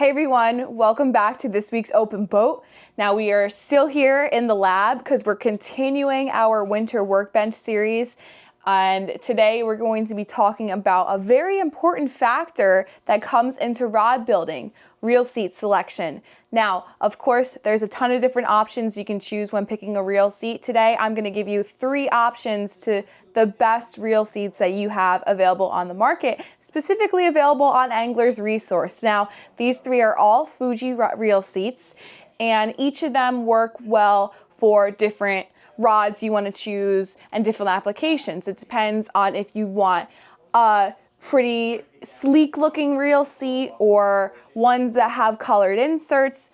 Hey everyone, welcome back to this week's Open Boat. Now we are still here in the lab because we're continuing our winter workbench series. And today we're going to be talking about a very important factor that comes into rod building, reel seat selection. Now, of course, there's a ton of different options you can choose when picking a reel seat. Today, I'm going to give you 3 options to the best reel seats that you have available on the market, specifically available on Angler's Resource. Now, these 3 are all Fuji reel seats, and each of them work well for different rods you want to choose and different applications. It depends on if you want a pretty sleek looking reel seat or ones that have colored inserts.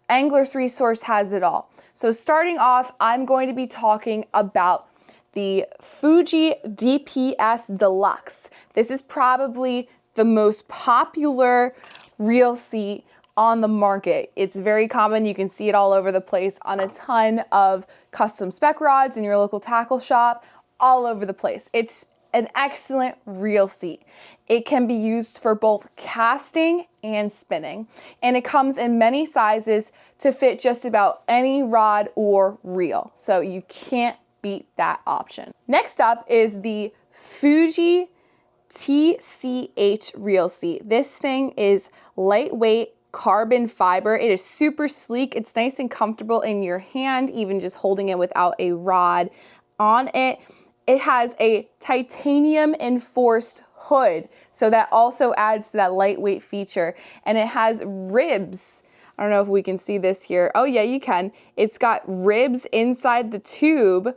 Angler's Resource has it all. So starting off, I'm going to be talking about the Fuji DPS Deluxe. This is probably the most popular reel seat on the market. It's very common. You can see it all over the place on a ton of custom spec rods in your local tackle shop, all over the place. It's an excellent reel seat. It can be used for both casting and spinning, and it comes in many sizes to fit just about any rod or reel. So you can't beat that option. Next up is the Fuji TCH reel seat. This thing is lightweight carbon fiber. It is super sleek. It's nice and comfortable in your hand, even just holding it without a rod on it. It has a titanium enforced hood, so that also adds to that lightweight feature. And it has ribs. I don't know if we can see this here. Oh yeah, you can. It's got ribs inside the tube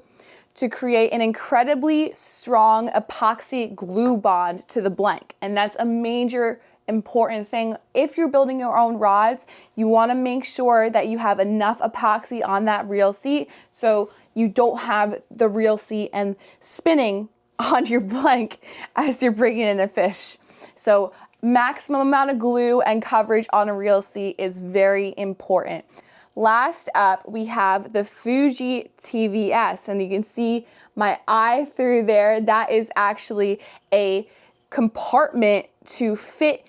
to create an incredibly strong epoxy glue bond to the blank. And that's a major important thing. If you're building your own rods, you want to make sure that you have enough epoxy on that reel seat so you don't have the reel seat and spinning on your blank as you're bringing in a fish. So maximum amount of glue and coverage on a reel seat is very important. Last up, we have the Fuji TVS, and you can see my eye through there. That is actually a compartment to fit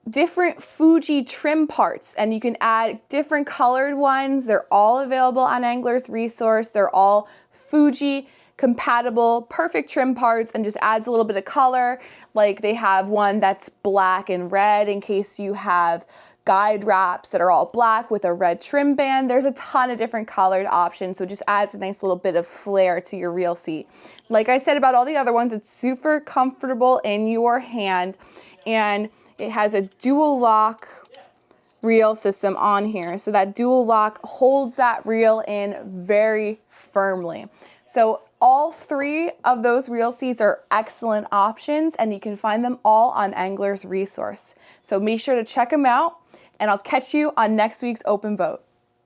different Fuji trim parts, and you can add different colored ones. They're all available on Angler's Resource. They're all Fuji compatible, perfect trim parts, and just adds a little bit of color. Like they have one that's black and red in case you have guide wraps that are all black with a red trim band. There's a ton of different colored options, so it just adds a nice little bit of flair to your reel seat. Like I said about all the other ones, it's super comfortable in your hand, and it has a dual lock reel system on here. So that dual lock holds that reel in very firmly. So all 3 of those reel seats are excellent options, and you can find them all on Angler's Resource. So be sure to check them out, and I'll catch you on next week's Open Boat.